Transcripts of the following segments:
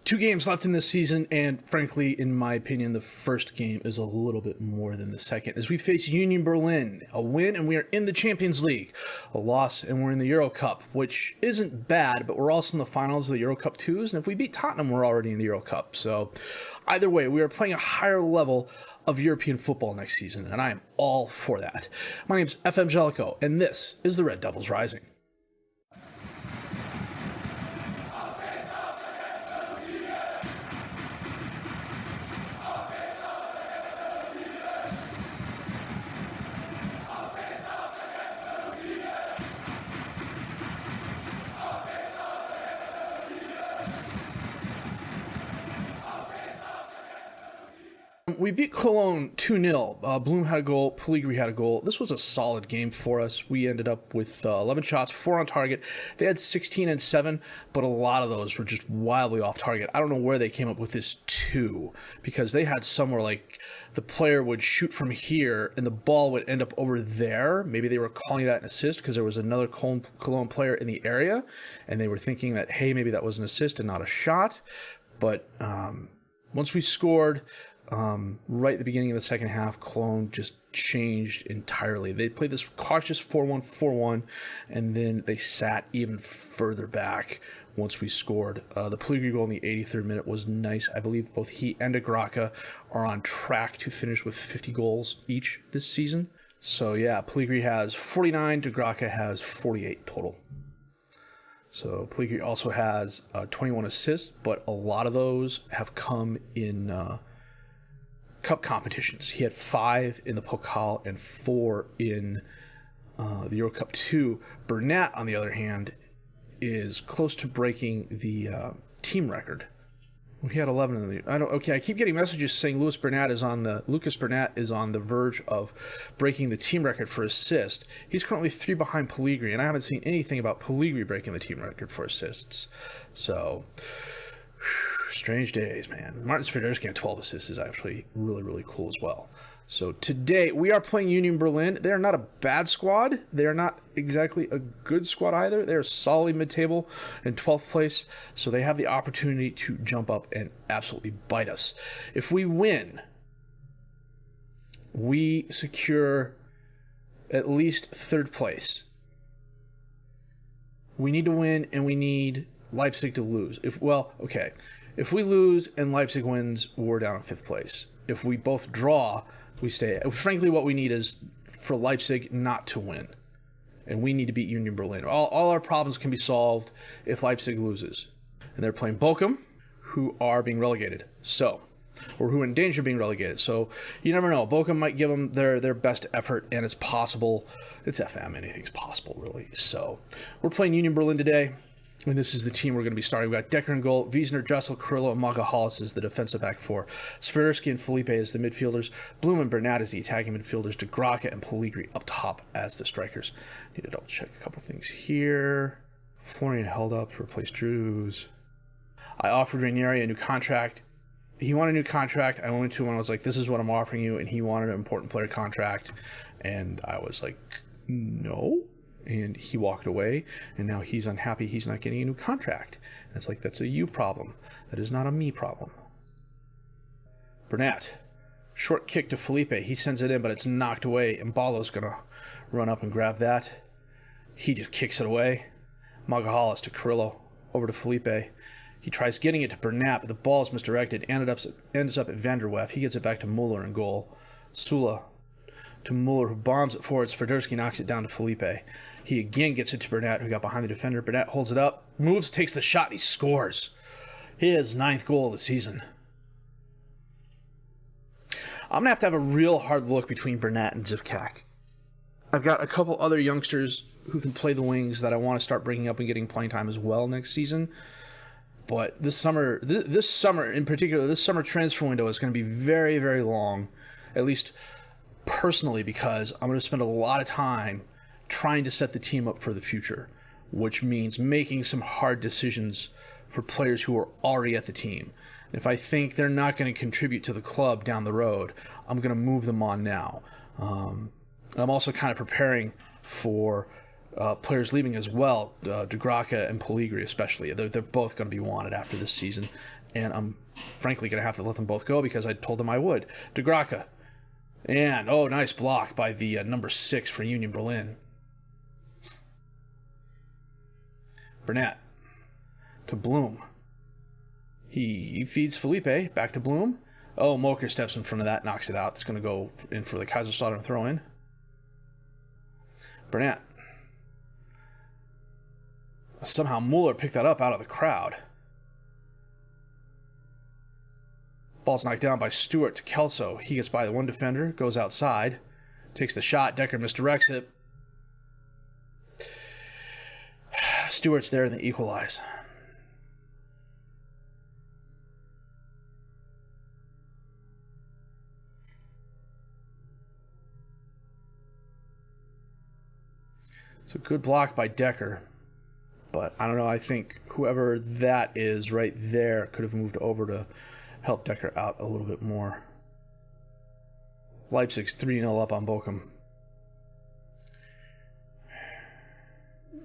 2 games left in this season, and frankly, in my opinion, the first game is a little bit more than the second. As we face Union Berlin, a win and we are in the Champions League. A loss and we're in the Euro Cup, which isn't bad, but we're also in the finals of the Euro Cup 2s, and if we beat Tottenham, we're already in the Euro Cup. So either way, we are playing a higher level of European football next season, and I am all for that. My name's FM21, and this is the Red Devils Rising. We beat Cologne 2-0. Bloom had a goal. Pellegri had a goal. This was a solid game for us. We ended up with 11 shots, 4 on target. They had 16 and 7, but a lot of those were just wildly off target. I don't know where they came up with this 2, because they had somewhere like the player would shoot from here and the ball would end up over there. Maybe they were calling that an assist because there was another Cologne player in the area, and they were thinking that, hey, maybe that was an assist and not a shot. But once we scored, right at the beginning of the second half, Cologne just changed entirely. They played this cautious 4-1-4-1, and then they sat even further back once we scored. The Pellegri goal in the 83rd minute was nice. I believe both he and De Graca are on track to finish with 50 goals each this season. So yeah, Pellegri has 49, De Graca has 48 total. So Pellegri also has 21 assists, but a lot of those have come in cup competitions. He had 5 in the Pokal and 4 in the Euro Cup 2. Bernat, on the other hand, is close to breaking the team record. Well, he had 11 in the. I keep getting messages saying Lucas Bernat is on the verge of breaking the team record for assist. He's currently 3 behind Pellegri, and I haven't seen anything about Pellegri breaking the team record for assists. So, strange days, man. Martin Swiderski at 12 assists is actually really, really cool as well. So today we are playing Union Berlin. They are not a bad squad. They are not exactly a good squad either. They are solidly mid-table in 12th place, so they have the opportunity to jump up and absolutely bite us. If we win, we secure at least 3rd place. We need to win, and we need Leipzig to lose. If we lose and Leipzig wins, we're down in 5th place. If we both draw, we stay. Frankly, what we need is for Leipzig not to win. And we need to beat Union Berlin. All our problems can be solved if Leipzig loses. And they're playing Bochum, who are being relegated. Or who are in danger of being relegated. So you never know. Bochum might give them their best effort, and it's possible. It's FM. Anything's possible, really. So we're playing Union Berlin today. And this is the team we're going to be starting. We've got Decker in goal, Wiesner, Dressel, Carrillo, and Magahalis is the defensive back 4. Swiderski and Felipe as the midfielders. Bloom and Bernat as the attacking midfielders. De Graca and Pellegri up top as the strikers. Need to double check a couple things here. Florian held up to replace Drews. I offered Ranieri a new contract. He wanted a new contract. I went to him and I was like, this is what I'm offering you. And he wanted an important player contract. And I was like, no. And he walked away, and now he's unhappy he's not getting a new contract. And it's like, that's a you problem. That is not a me problem. Bernat, short kick to Felipe. He sends it in, but it's knocked away, and Balo's going to run up and grab that. He just kicks it away. Magahalis to Carrillo, over to Felipe. He tries getting it to Bernat, but the ball is misdirected. Ends up at Van der Werf. He gets it back to Muller in goal. Sula to Muller, who bombs it forward. Swiderski knocks it down to Felipe. He again gets it to Bernat, who got behind the defender. Bernat holds it up, moves, takes the shot, and he scores. His 9th goal of the season. I'm going to have a real hard look between Bernat and Zivkak. I've got a couple other youngsters who can play the wings that I want to start bringing up and getting playing time as well next season. But this summer in particular, this summer transfer window is going to be very, very long, at least personally, because I'm going to spend a lot of time trying to set the team up for the future, which means making some hard decisions for players who are already at the team. If I think they're not going to contribute to the club down the road, I'm going to move them on now. I'm also kind of preparing for players leaving as well. De Graca and Pellegri especially. They're both going to be wanted after this season. And I'm frankly going to have to let them both go because I told them I would. De Graca. And, nice block by the number 6 for Union Berlin. Burnett to Bloom. He feeds Felipe. Back to Bloom. Moker steps in front of that, knocks it out. It's going to go in for the Kaisersalutern throw-in. Burnett. Somehow Mueller picked that up out of the crowd. Ball's knocked down by Stewart to Kelso. He gets by the one defender, goes outside, takes the shot. Decker misdirects it. Stewart's there and they equalize. It's a good block by Decker. But I don't know, I think whoever that is right there could have moved over to help Decker out a little bit more. Leipzig's 3-0 up on Bochum.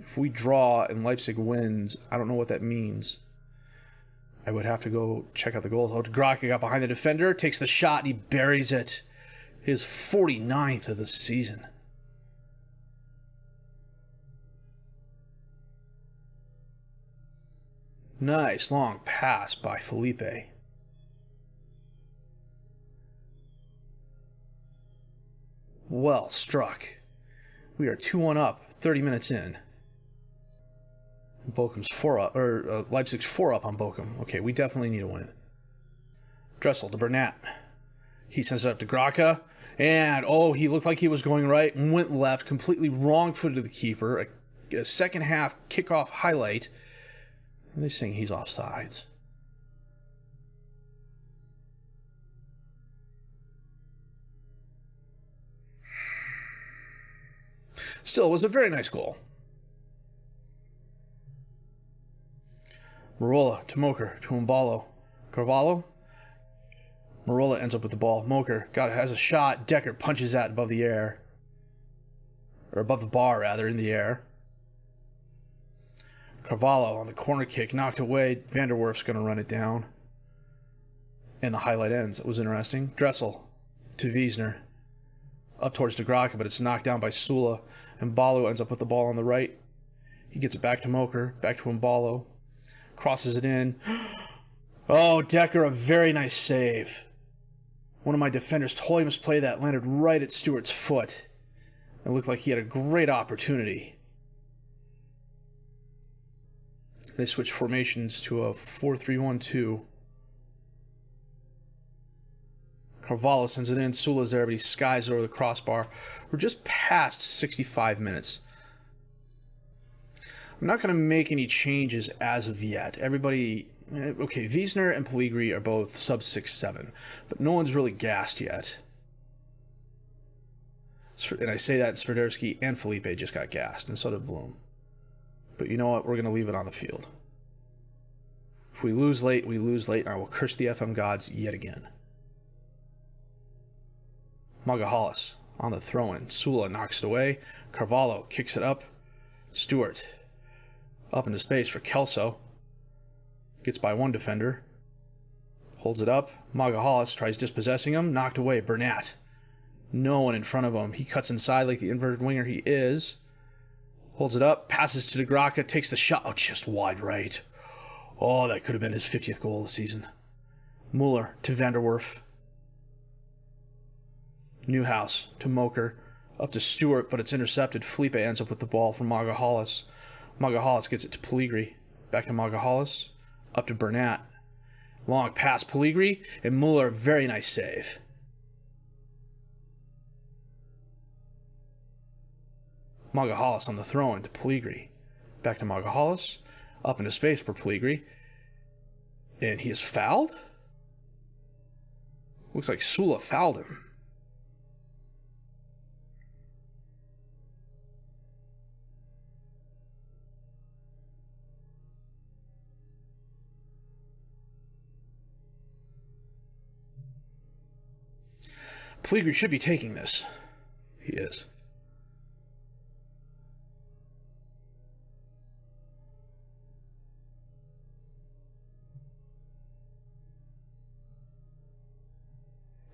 If we draw and Leipzig wins, I don't know what that means. I would have to go check out the goals. De Graca got behind the defender, takes the shot, and he buries it. His 49th of the season. Nice long pass by Felipe. Well struck. We are 2-1 up, 30 minutes in. Bochum's 4 up, or Leipzig's 4 up on Bochum. Okay, we definitely need a win. Dressel to Burnett. He sends it up to Graca. And, he looked like he was going right and went left, completely wrong-footed to the keeper. A second half kickoff highlight. They're saying he's offsides. Still, it was a very nice goal. Marola to Moker to Mbalo. Carvalho. Marola ends up with the ball. Moker has a shot. Decker punches that above the air. Or above the bar, rather, in the air. Carvalho on the corner kick, knocked away. Van der Werf's going to run it down. And the highlight ends. It was interesting. Dressel to Wiesner. Up towards De Graca, but it's knocked down by Sula. And Mbalo ends up with the ball on the right. He gets it back to Moker, back to Mbalo. Crosses it in. Decker, a very nice save. One of my defenders totally misplay that, landed right at Stewart's foot. It looked like he had a great opportunity. They switch formations to a 4-3-1-2. Carvalho sends it in. Sula's there, but he skies over the crossbar. We're just past 65 minutes. I'm not going to make any changes as of yet. Everybody... Okay, Wiesner and Pellegri are both sub 6-7, but no one's really gassed yet. And I say that Swiderski and Felipe just got gassed, and so did Bloom. But you know what? We're going to leave it on the field. If we lose late, we lose late, and I will curse the FM gods yet again. Magahalis on the throw-in. Sula knocks it away. Carvalho kicks it up. Stewart up into space for Kelso. Gets by one defender. Holds it up. Magahalis tries dispossessing him. Knocked away. Burnett. No one in front of him. He cuts inside like the inverted winger he is. Holds it up. Passes to De Graca. Takes the shot. Just wide right. That could have been his 50th goal of the season. Mueller to Van der Werf. Newhouse to Moker. Up to Stewart, but it's intercepted. Felipe ends up with the ball from Magahalis. Magahalis gets it to Pellegri. Back to Magahalis. Up to Burnett. Long pass Pellegri. And Mueller, very nice save. Magahalis on the throw-in to Pellegri. Back to Magahalis. Up into space for Pellegri. And he is fouled? Looks like Sula fouled him. Pellegri should be taking this. He is.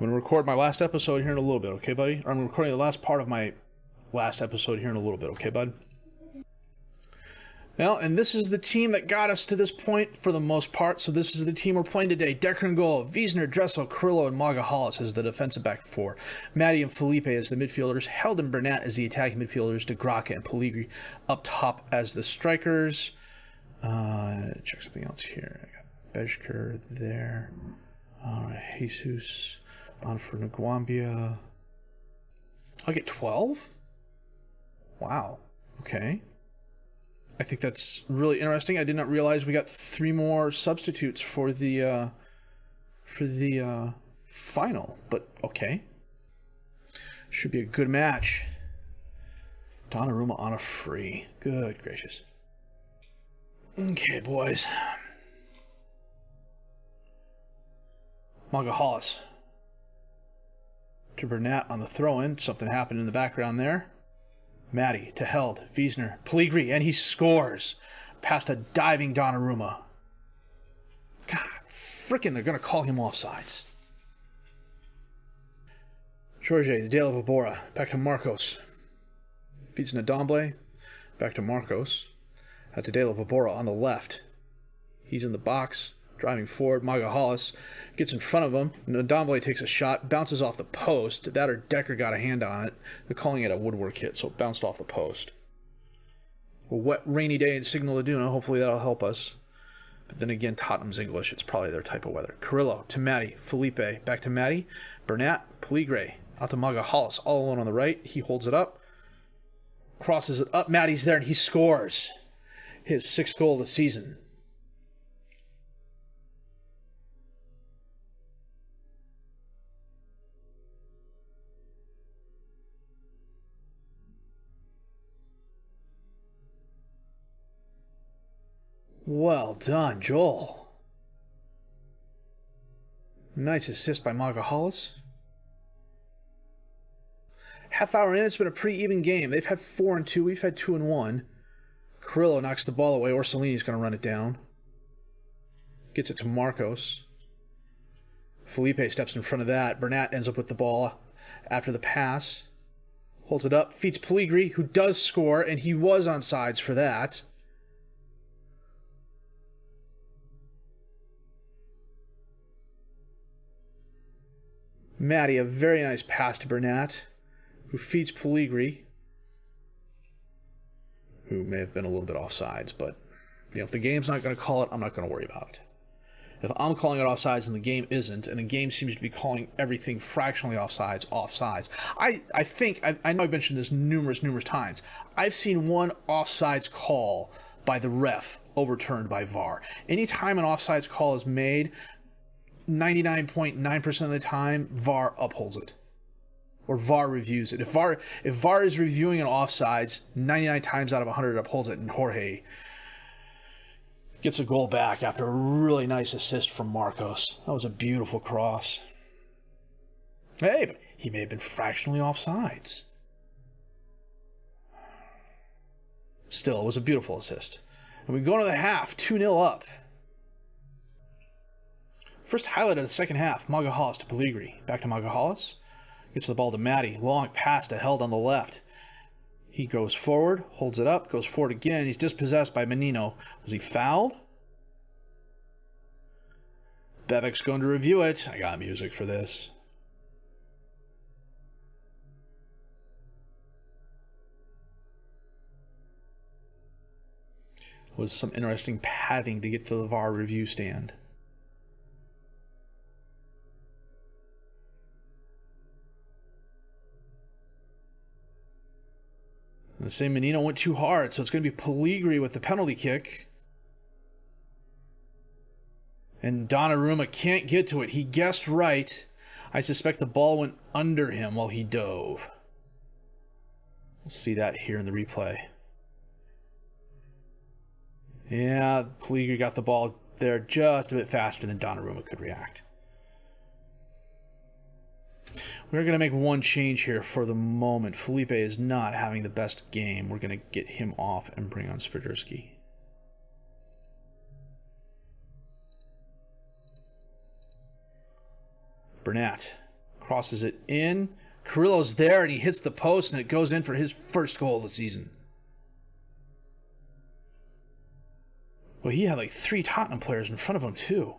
I'm going to record my last episode here in a little bit, okay, buddy? Or I'm recording the last part of my last episode here in a little bit, okay, bud? Well, and this is the team that got us to this point for the most part. So this is the team we're playing today. Decker in goal, Wiesner, Dressel, Carrillo, and Maga Hollis as the defensive back four. Matty and Felipe as the midfielders. Held and Burnett as the attacking midfielders. De Graca and Pellegri up top as the strikers. Check something else here. I got Bejker there. Jesus on for Nguambia. I'll get 12? Wow. Okay. I think that's really interesting. I did not realize we got 3 more substitutes for the final, but okay. Should be a good match. Donnarumma on a free. Good gracious. Okay, boys. Maga Hollis to Burnett on the throw-in. Something happened in the background there. Matty to Held, Wiesner, Pellegri, and he scores past a diving Donnarumma. God, frickin', they're going to call him offsides. Jorge, the Dale of Abora, back to Marcos. Feeds Ndomble, back to Marcos. At the Dale of Abora on the left. He's in the box, driving forward. Maga Hollis gets in front of him. Ndomble takes a shot, bounces off the post. That or Decker got a hand on it. They're calling it a woodwork hit, so it bounced off the post. A wet, rainy day in Signal Iduna. Hopefully that'll help us. But then again, Tottenham's English. It's probably their type of weather. Carrillo to Matty. Felipe back to Matty. Burnett, Pellegri. Out to Maga Hollis, all alone on the right. He holds it up. Crosses it up. Matty's there, and he scores. His 6th goal of the season. Well done, Joel. Nice assist by Maga Hollis. Half hour in, it's been a pretty even game. They've had 4 and 2. We've had 2 and 1. Carrillo knocks the ball away. Orsolini's going to run it down. Gets it to Marcos. Felipe steps in front of that. Burnett ends up with the ball after the pass. Holds it up. Feeds Pellegri, who does score, and he was on sides for that. Matty, a very nice pass to Burnett, who feeds Pellegri, who may have been a little bit offsides, but if the game's not going to call it, I'm not going to worry about it. If I'm calling it offsides and the game isn't, and the game seems to be calling everything fractionally offsides. I think, I know I've mentioned this numerous times, I've seen one offsides call by the ref overturned by VAR. Anytime an offsides call is made, 99.9% of the time, VAR upholds it. Or VAR reviews it. If VAR is reviewing an offsides, 99 times out of 100 it upholds it, and Jorge gets a goal back after a really nice assist from Marcos. That was a beautiful cross. Hey, but he may have been fractionally offsides. Still, it was a beautiful assist. And we go into the half, 2-0 up. First highlight of the second half, Maga Hollis to Pellegri. Back to Maga Hollis. Gets the ball to Matty. Long pass to Held on the left. He goes forward, holds it up, goes forward again. He's dispossessed by Menino. Was he fouled? Bebek's going to review it. I got music for this. Was some interesting pathing to get to the VAR review stand. The same Menino went too hard, so it's going to be Pellegri with the penalty kick. And Donnarumma can't get to it. He guessed right. I suspect the ball went under him while he dove. We'll see that here in the replay. Yeah, Pellegri got the ball there just a bit faster than Donnarumma could react. We're going to make one change here for the moment. Felipe is not having the best game. We're going to get him off and bring on Swiderski. Burnett Crosses it in. Carrillo's there, and he hits the post, and it goes in for his first goal of the season. Well, he had like 3 Tottenham players in front of him, too.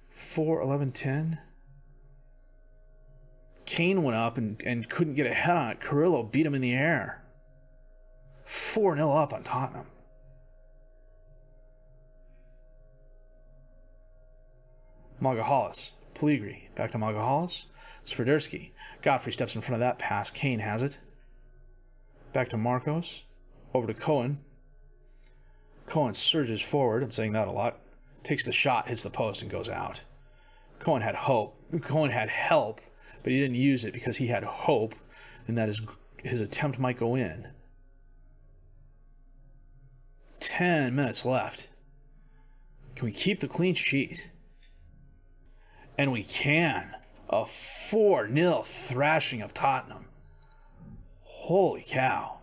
4, 11, 10. Kane went up and couldn't get a head on it. Carrillo beat him in the air. 4-0 up on Tottenham. Magahalis. Pellegri. Back to Magahalis. Swiderski. Godfrey steps in front of that pass. Kane has it. Back to Marcos. Over to Cohen. Cohen surges forward. I'm saying that a lot. Takes the shot, hits the post, and goes out. Cohen had hope. Cohen had help, but he didn't use it because he had hope, and that his attempt might go in. 10 minutes left. Can we keep the clean sheet? And we can. A 4-0 thrashing of Tottenham. Holy cow.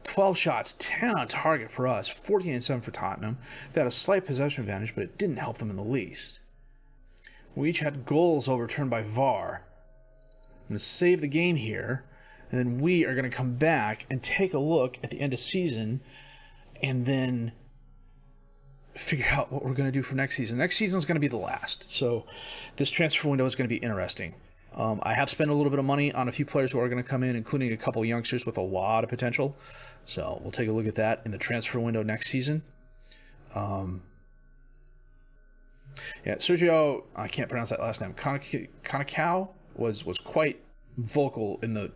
12 shots, 10 on target for us, 14-7 for Tottenham. They had a slight possession advantage, but it didn't help them in the least. We each had goals overturned by VAR. I'm going to save the game here, and then we are going to come back and take a look at the end of season, and then figure out what we're going to do for next season. Next season is going to be the last, so this transfer window is going to be interesting. I have spent a little bit of money on a few players who are going to come in, including a couple of youngsters with a lot of potential. So we'll take a look at that in the transfer window next season. Sergio, I can't pronounce that last name, Konakau was quite vocal in the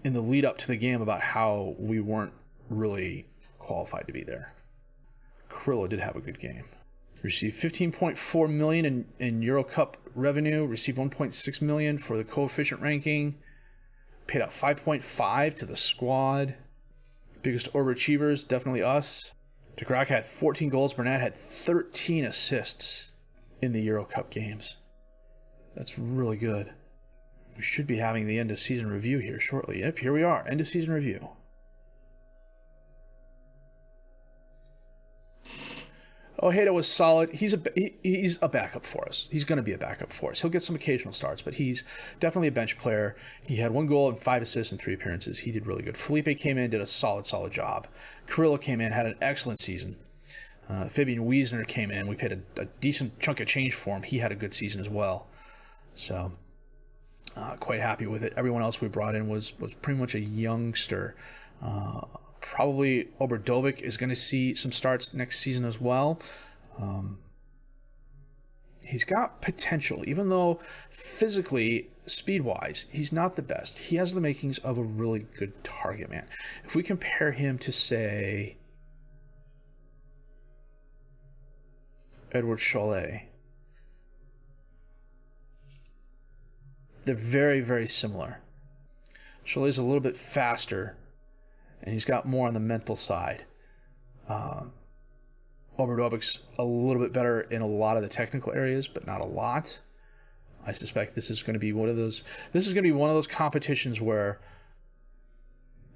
lead up to the game about how we weren't really qualified to be there. Carrillo did have a good game. Received 15.4 million in Euro Cup revenue. Received 1.6 million for the coefficient ranking. Paid out 5.5 to the squad. Biggest overachievers, definitely us. De Graca had 14 goals. Bernat had 13 assists in the Euro Cup games. That's really good. We should be having the end of season review here shortly. Yep, here we are. End of season review. Ojeda was solid. He's a backup for us. He's going to be a backup for us. He'll get some occasional starts, but he's definitely a bench player. He had 1 goal and 5 assists in 3 appearances. He did really good. Felipe came in, did a solid job. Carrillo came in, had an excellent season. Fabian Wiesner came in. We paid a decent chunk of change for him. He had a good season as well. So, quite happy with it. Everyone else we brought in was pretty much a youngster. Probably Obradovic is going to see some starts next season as well. He's got potential, even though physically, speed-wise, he's not the best. He has the makings of a really good target man. If we compare him to, say, Edward Cholet, they're very, very similar. Cholet's a little bit faster, and he's got more on the mental side. Obradovic's a little bit better in a lot of the technical areas, but not a lot. I suspect this is going to be one of those. This is going to be one of those competitions where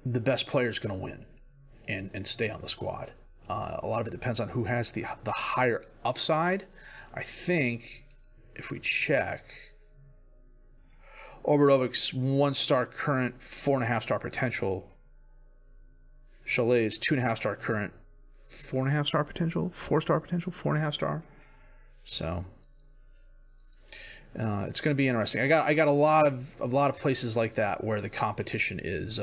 the best player is going to win and stay on the squad. A lot of it depends on who has the higher upside. I think if we check, Obradovic's 1-star current, 4.5-star potential. Cholet is 2.5-star current, 4.5-star potential, 4-star potential, 4.5-star. So it's going to be interesting. I got a lot of places like that where the competition is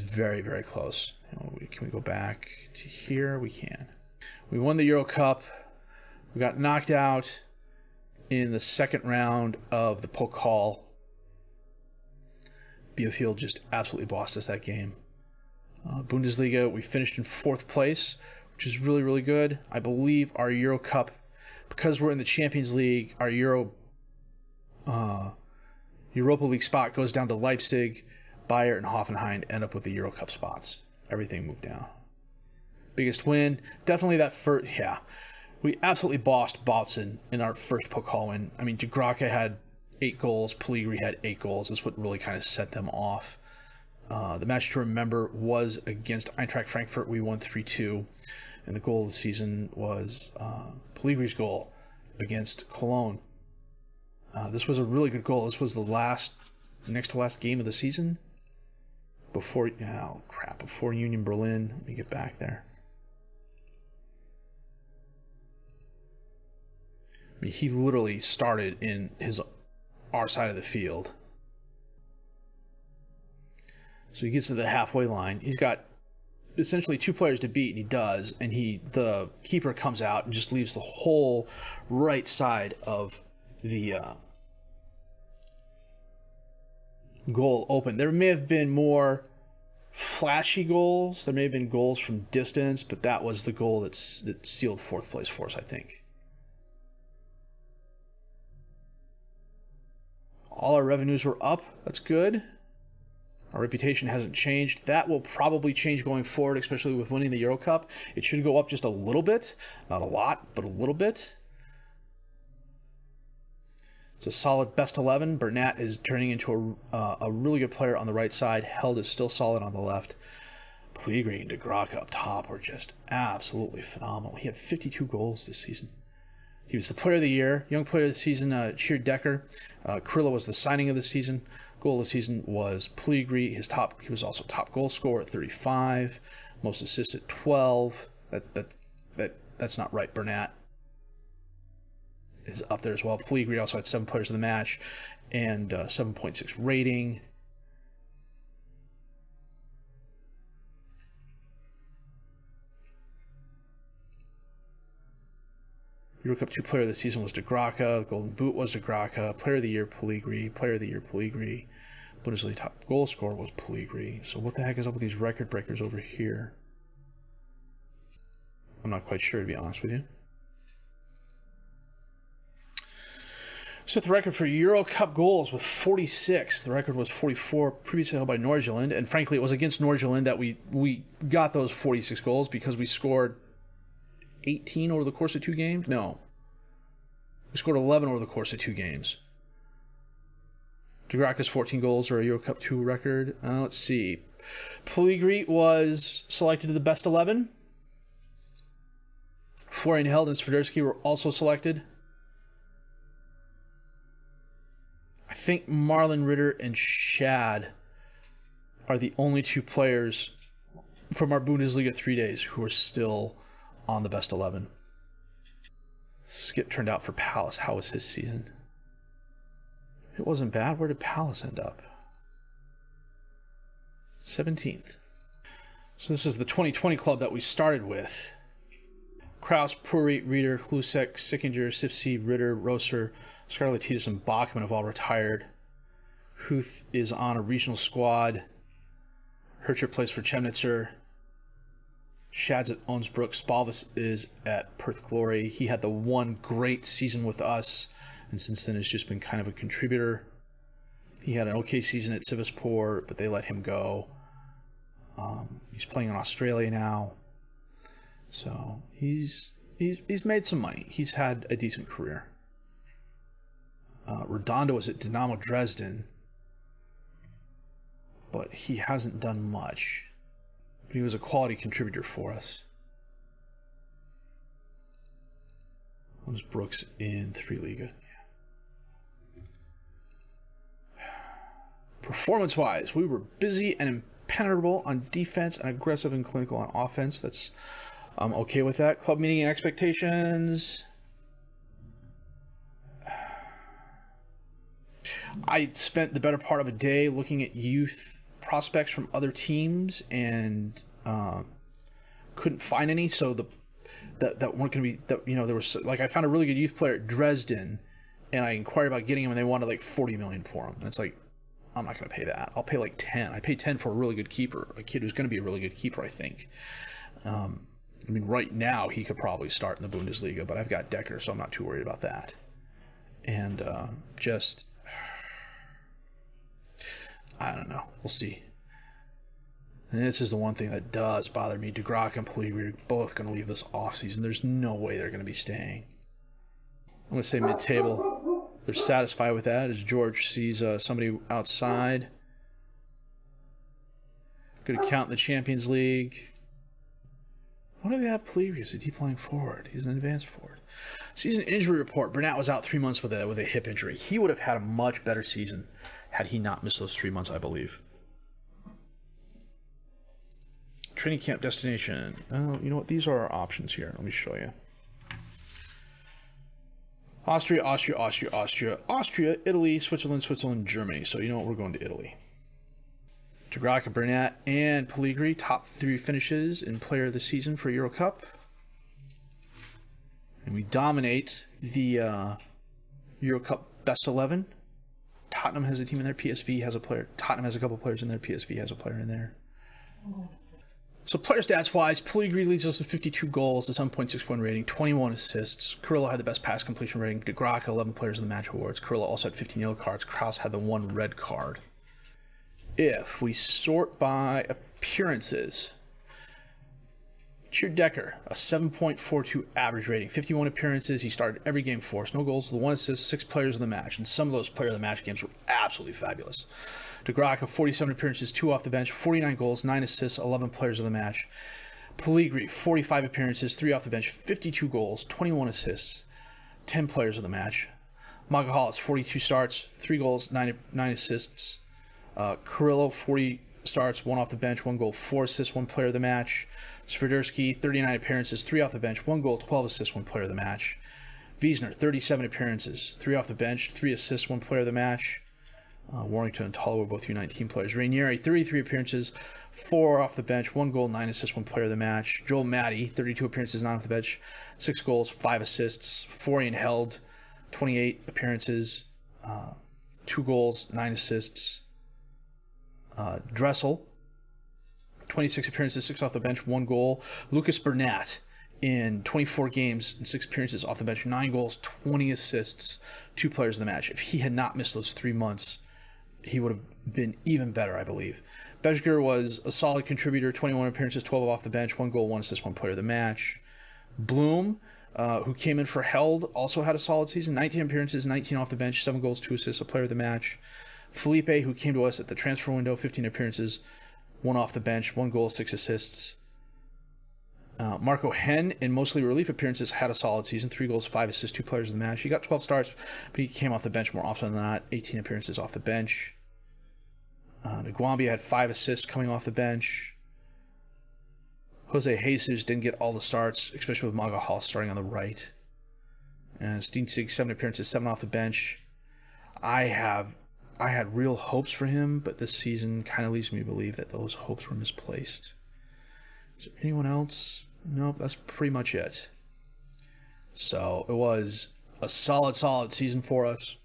very, very close. Can we go back to here? We can. We won the Euro Cup. We got knocked out in the second round of the Pokal. Bielefeld just absolutely bossed us that game. Bundesliga, we finished in 4th place, which is really, really good. I believe our Euro Cup, because we're in the Champions League, our Europa League spot goes down to Leipzig. Bayer and Hoffenheim end up with the Euro Cup spots. Everything moved down. Biggest win, definitely that first, yeah. We absolutely bossed Bautzen in our first Pokal win. I mean, De Graca had 8 goals. Pellegri had 8 goals. That's what really kind of set them off. The match to remember was against Eintracht Frankfurt. We won 3-2. And the goal of the season was Pellegri's goal. against Cologne. This was a really good goal. This was the next to last game of the season. Before Union Berlin. Let me get back there. I mean, he literally started in our side of the field. So he gets to the halfway line. He's got essentially 2 players to beat, and he does. And the keeper comes out and just leaves the whole right side of the goal open. There may have been more flashy goals. There may have been goals from distance, but that was the goal that sealed 4th place for us, I think. All our revenues were up. That's good. Our reputation hasn't changed. That will probably change going forward, especially with winning the Euro Cup. It should go up just a little bit. Not a lot, but a little bit. It's a solid best 11. Bernat is turning into a really good player on the right side. Held is still solid on the left. Pellegri and De Graca up top were just absolutely phenomenal. He had 52 goals this season. He was the player of the year. Young player of the season, cheered Decker. Krilla was the signing of the season. Goal of the season was Pellegri. He was also top goal scorer at 35. Most assists at 12. That's not right. Bernat is up there as well. Pellegri also had 7 players of the match and 7.6 rating. Euro Cup 2 player of the season was De Graca. Golden Boot was De Graca. Player of the year, Pellegri. Player of the year, Pellegri. Bundesliga top goal scorer was Pellegri. So what the heck is up with these record breakers over here? I'm not quite sure, to be honest with you. Set the record for Euro Cup goals with 46. The record was 44, previously held by Nordsjælland. And frankly, it was against Nordsjælland that we got those 46 goals because we scored 18 over the course of 2 games? No. We scored 11 over the course of 2 games. De Graca's 14 goals are a Euro Cup 2 record. Let's see. Pellegri was selected to the best 11. Florian Held and Swiderski were also selected. I think Marlon Ritter and Shad are the only 2 players from our Bundesliga 3 days who are still on the best 11. Skip turned out for Palace. How was his season? It wasn't bad. Where did Palace end up? 17th. So this is the 2020 club that we started with. Kraus, Puri, Rieder, Hlusek, Sickinger, Sifsi, Ritter, Rosser, Scarlatitis, and Bachmann have all retired. Huth is on a regional squad. Hercher plays for Chemnitzer. Shad's at Onsbrook. Spalvis is at Perth Glory. He had the one great season with us, and since then has just been kind of a contributor. He had an okay season at Sivaspor, but they let him go. He's playing in Australia now. So he's made some money. He's had a decent career. Redondo is at Dynamo Dresden, but he hasn't done much. But he was a quality contributor for us. What is Brooks in 3 Liga? Yeah. Performance-wise, we were busy and impenetrable on defense and aggressive and clinical on offense. I'm okay with that. Club meeting expectations. I spent the better part of a day looking at youth prospects from other teams and couldn't find any. So that weren't going to be there was I found a really good youth player at Dresden, and I inquired about getting him, and they wanted like 40 million for him. And it's like, I'm not going to pay that. I'll pay like 10. I paid 10 for a really good keeper, a kid who's going to be a really good keeper, I think. I mean, right now he could probably start in the Bundesliga, but I've got Decker, so I'm not too worried about that. And I don't know. We'll see. And this is the one thing that does bother me. De Graca and Pellegri are both going to leave this offseason. There's no way they're going to be staying. I'm going to say mid-table. They're satisfied with that as George sees somebody outside. Good account in the Champions League. What do they have Pellegri? Is he playing forward? He's an advanced forward. Season injury report. Burnett was out 3 months with a hip injury. He would have had a much better season had he not missed those 3 months, I believe. Training camp destination. Oh, you know what? These are our options here. Let me show you. Austria, Austria, Austria, Austria, Austria, Italy, Switzerland, Switzerland, Germany. So you know what? We're going to Italy. De Graca, Burnett, and Pellegri, top 3 finishes in Player of the Season for Euro Cup. And we dominate the Euro Cup best 11. Tottenham has a team in there. PSV has a player. Tottenham has a couple players in there. PSV has a player in there. So player stats-wise, Pellegri leads us with 52 goals, a 7.61 rating, 21 assists. Carrillo had the best pass completion rating. De Graca, 11 players in the match awards. Carrillo also had 15 yellow cards. Kraus had the 1 red card. If we sort by appearances, Decker, a 7.42 average rating, 51 appearances. He started every game for us. No goals, the 1 assist, 6 players of the match. And some of those player of the match games were absolutely fabulous. De Graca, 47 appearances, 2 off the bench, 49 goals, 9 assists, 11 players of the match. Pellegri, 45 appearances, 3 off the bench, 52 goals, 21 assists, 10 players of the match. Magahalis, 42 starts, 3 goals, 9 assists. Carrillo, 40 starts, 1 off the bench, 1 goal, 4 assists, 1 player of the match. Swiderski, 39 appearances, 3 off the bench, 1 goal, 12 assists, 1 player of the match. Wiesner, 37 appearances, 3 off the bench, 3 assists, 1 player of the match. Warrington and Tollo were both U19 players. Ranieri, 33 appearances, 4 off the bench, 1 goal, 9 assists, 1 player of the match. Joel Matty, 32 appearances, 9 off the bench, 6 goals, 5 assists. Florian Held, 28 appearances, 2 goals, 9 assists. Dressel, 26 appearances, 6 off the bench, 1 goal. Lucas Burnett, in 24 games and 6 appearances off the bench, 9 goals, 20 assists, 2 players of the match. If he had not missed those 3 months, he would have been even better, I believe. Bejger was a solid contributor, 21 appearances, 12 off the bench, 1 goal, 1 assist, 1 player of the match. Bloom, who came in for Held, also had a solid season, 19 appearances, 19 off the bench, 7 goals, 2 assists, a player of the match. Felipe, who came to us at the transfer window, 15 appearances, 1 off the bench, 1 goal, 6 assists. Marco Hen, in mostly relief appearances, had a solid season, 3 goals, 5 assists, 2 players of the match. He got 12 starts, but he came off the bench more often than not, 18 appearances off the bench. Nguambia had 5 assists coming off the bench. Jose Jesus didn't get all the starts, especially with Maga Hall starting on the right. And Steensig, 7 appearances, 7 off the bench. I had real hopes for him, but this season kind of leads me to believe that those hopes were misplaced. Is there anyone else? Nope, that's pretty much it. So it was a solid Season for us.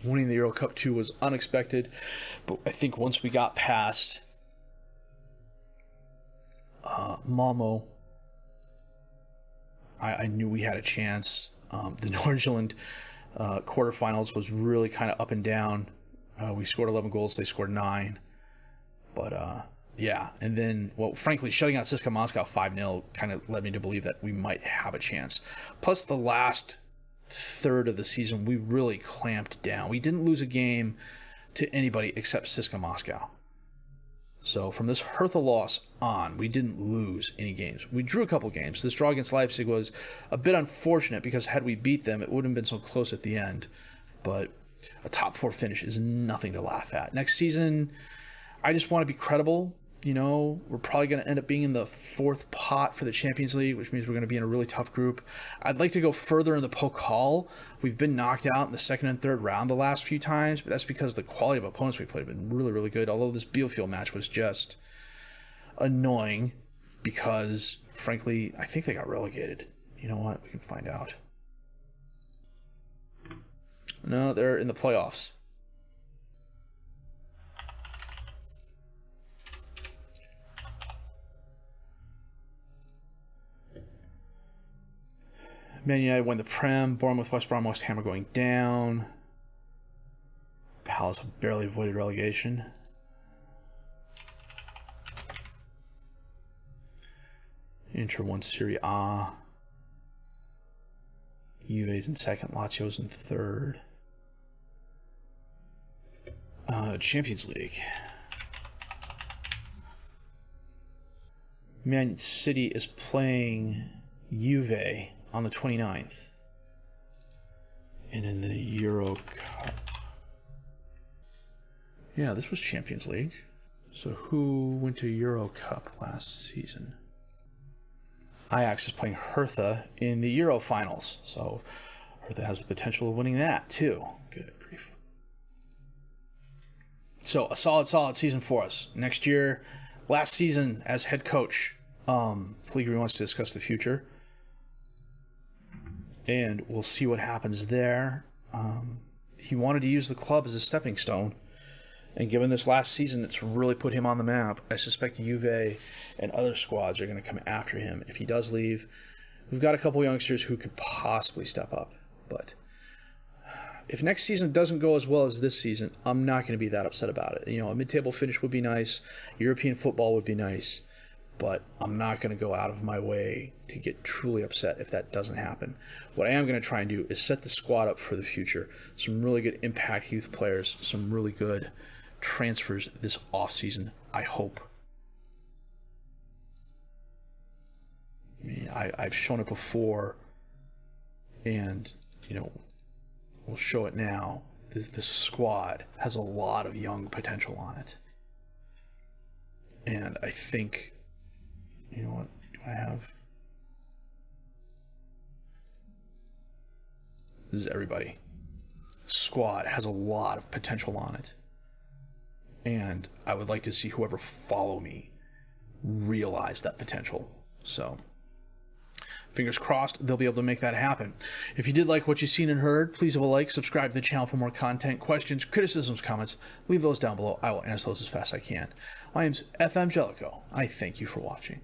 Winning the Euro Cup 2 was unexpected, but I think once we got past Malmo, I knew we had a chance. The Nordjylland quarterfinals was really kind of up and down. We scored 11 goals, they scored 9. But yeah, and then, well, frankly, shutting out CSKA Moscow 5-0 kind of led me to believe that we might have a chance. Plus, the last third of the season, we really clamped down. We didn't lose a game to anybody except CSKA Moscow. So from this Hertha loss on, we didn't lose any games. We drew a couple games. This draw against Leipzig was a bit unfortunate because had we beat them, it wouldn't have been so close at the end. But a top 4 finish is nothing to laugh at. Next season, I just want to be credible. You know, we're probably going to end up being in the 4th pot for the Champions League, which means we're going to be in a really tough group. I'd like to go further in the Pokal. We've been knocked out in the 2nd and 3rd round the last few times, but that's because the quality of opponents we played have been really, really good. Although this Bielefeld match was just annoying because, frankly, I think they got relegated. You know what? We can find out. No, they're in the playoffs. Man United won the Prem. Bournemouth, West Brom, West Ham are going down. Palace barely avoided relegation. Inter won Serie A. Juve's in 2nd. Lazio's in 3rd. Champions League. Man City is playing Juve on the 29th. And in the Euro Cup. Yeah, this was Champions League. So who went to Euro Cup last season? Ajax is playing Hertha in the Euro finals. So Hertha has the potential of winning that too. Good grief. So a solid season for us. Next year, last season as head coach, Pellegri wants to discuss the future. And we'll see what happens there. He wanted to use the club as a stepping stone. And given this last season, it's really put him on the map. I suspect Juve and other squads are going to come after him. If he does leave, we've got a couple youngsters who could possibly step up. But if next season doesn't go as well as this season, I'm not going to be that upset about it. You know, a mid-table finish would be nice. European football would be nice. But I'm not going to go out of my way to get truly upset if that doesn't happen. What I am going to try and do is set the squad up for the future. Some really good impact youth players, some really good transfers this offseason, I hope. I mean, I've shown it before, and, you know, we'll show it now. This squad has a lot of young potential on it. And I think... You know what do I have? This is everybody. Squad has a lot of potential on it. And I would like to see whoever follow me realize that potential. So, fingers crossed they'll be able to make that happen. If you did like what you've seen and heard, please have a like, subscribe to the channel for more content, questions, criticisms, comments. Leave those down below. I will answer those as fast as I can. My name's FM21. I thank you for watching.